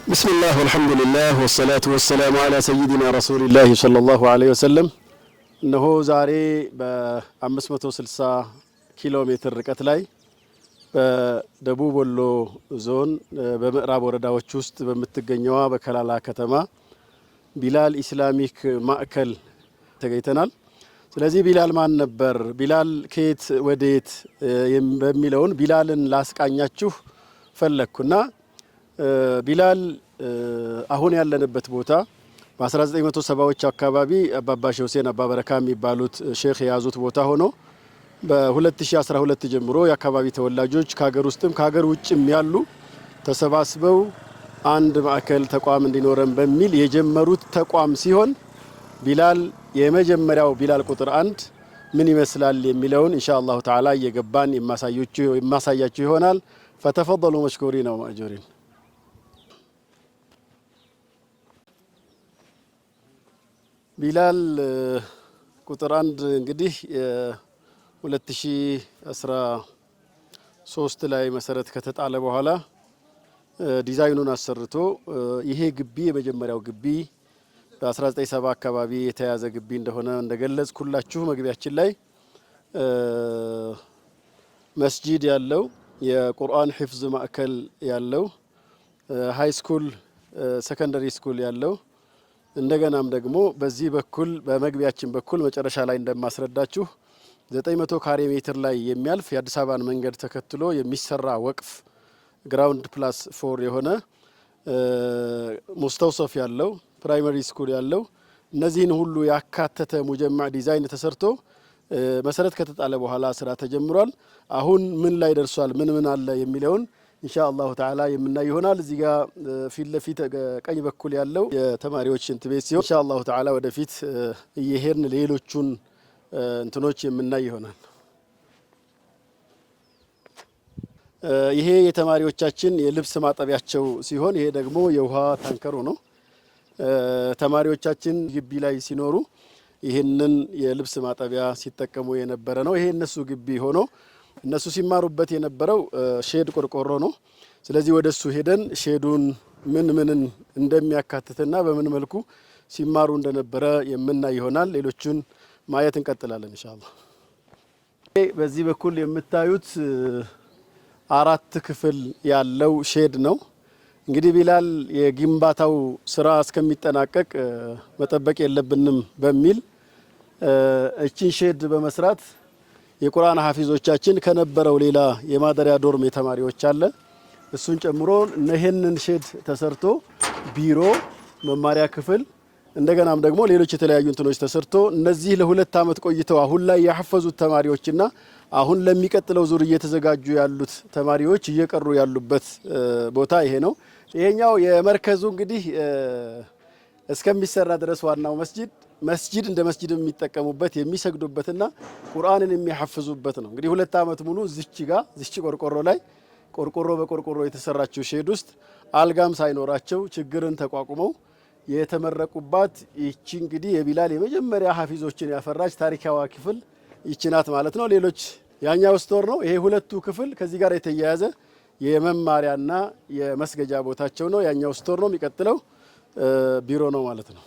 بسم الله والحمد لله والصلاة والسلام على سيدنا رسول الله صلى الله عليه وسلم إنه زاري ب560 كيلو متر ርቀት ላይ በደቡብ ወሎ ዞን በምዕራብ ወረዳዎች ውስጥ በምትገኘዋ በከላላ ከተማ ቢላል ኢስላሚክ ማዕከል ተገኝተናል። ስለዚህ ቢላል ማን ነበር፣ ቢላል ከየት ወዴት በሚለውን ቢላልን ላስቃኛችሁ ፈለኩና ቢላል አሁን ያለንበት ቦታ በ1970ዎች አካባቢ አባባ ሼህ ሁሴን አባበረካ የሚባሉት ሼክ የያዙት ቦታ ሆኖ በ2012 ጀምሮ የአካባቢ ተወላጆች ከሀገር ውስጥም ከሀገር ውጭም ያሉ ተሰባስበው አንድ ማዕከል ተቋም እንዲኖረን በሚል የጀመሩት ተቋም ሲሆን ቢላል የመጀመሪያው ቢላል ቁጥር 1 ምን ይመስላል የሚለውን ኢንሻአላሁ ተዓላ እየገባን የማሳያችሁ ይሆናል። ፈተፈضሉ መሽኩሪን ወማእጁሪን። ቢላል ቁጥር 1 እንግዲህ 2013 ላይ መሰረት ከተጣለ በኋላ ዲዛይኑን አሰርቶ ይሄ ግቢ የመጀመሪያው ግቢ በ1970 አካባቢ የተያዘ ግቢ እንደሆነ እንደገለጽኩላችሁ መግቢያችን ላይ መስጂድ ያለው የቁርአን ሒፍዝ ማዕከል ያለው ሃይ ስኩል ሰከንደሪ ስኩል ያለው እንደገናም ደግሞ በዚህ በኩል በመግቢያችን በኩል መጨረሻ ላይ እንደማስረዳችሁ 900 ካሬ ሜትር ላይ የሚያልፍ የአዲስ አበባን መንገድ ተከትሎ የሚሰራ ወቅፍ ግራውንድ ፕላስ 4 የሆነ ሙስተውሰፍ ያለው ፕራይመሪ ስኩል ያለው እነዚህን ሁሉ ያካተተ ሙጀማዕ ዲዛይን ተሰርቶ መሰረት ከተጣለ በኋላ ስራ ተጀምሯል። አሁን ምን ላይ ደርሷል፣ ምን አለ የሚለውን ኢንሻአላሁ ተዓላ የምናይ ይሆናል። እዚህ ጋር ፊት ለፊት ቀኝ በኩል ያለው የተማሪዎች ሽንት ቤት ሲሆን ኢንሻአላሁ ተዓላ ወደፊት እየሄድን ሌሎቹን እንትኖች የምናይ ይሆናል። ይሄ የተማሪዎቻችን የልብስ ማጠቢያቸው ሲሆን ይሄ ደግሞ የውሃ ታንከሩ ነው። ተማሪዎቻችን ግቢ ላይ ሲኖሩ ይህንን የልብስ ማጠቢያ ሲጠቀሙ የነበረ ነው። ይሄ እነሱ ግቢ ሆኖ እነሱ ሲማሩበት የነበረው ሼድ ቆርቆሮ ነው። ስለዚህ ወደሱ ሄደን ሼዱን ምን እንደሚያካትትና በምን መልኩ ሲማሩ እንደነበረ የምናይ ይሆናል። ሌሎቹን ማየት እንቀጥላለን ኢንሻአላህ። በዚህ በኩል የምታዩት 4 ክፍል ያለው ሼድ ነው። እንግዲህ ቢላል የግንባታው ስራ እስከሚጠናቀቅ መጠበቅ የለብንም በሚል እቺን ሼድ በመስራት የቁርአን ሐፊዞቻችን ከነበረው ሌላ የማደሪያ ዶርም የተማሪዎች አለ እሱን ጨምሮ እነሄንን ሼድ ተሰርቶ ቢሮ፣ መማሪያ ክፍል እንደገናም ደግሞ ሌሎች የተለያዩ እንትኖች ተሰርቶ እነዚህ ለ2 አመት ቆይተው አሁን ላይ ያሐፈዙት ተማሪዎችና አሁን ለሚቀጥለው ዙር እየተዘጋጁ ያሉት ተማሪዎች እየቀሩ ያሉበት ቦታ ይሄ ነው። ይሄኛው የመርከዙ እንግዲህ እስከሚሰራ ድረስ ዋናው መስጂድ እንደ መስጂድ የሚጠቀሙበት የሚሰግዱበትና ቁርአንን የሚያሐፍዙበት ነው። እንግዲህ 2 አመት ሙሉ እዚች ቆርቆሮ ላይ ቆርቆሮ በቆርቆሮ የተሰራችው ሼድ ውስጥ አልጋም ሳይኖራቸው ችግርን ተቋቁመው የተመረቁባት ይቺ እንግዲህ የቢላል የመጀመሪያ ሐፊዞችን ያፈራች ታሪካዋ ክፍል ይቺ ናት ማለት ነው። ሌሎች ያኛው ስቶር ነው። ይሄ 2ቱ ክፍል ከዚህ ጋር የተያያዘ የመማሪያና የመስገጃ ቦታቸው ነው። ያኛው ስቶር ነው፣ የሚቀጥለው ቢሮ ነው ማለት ነው።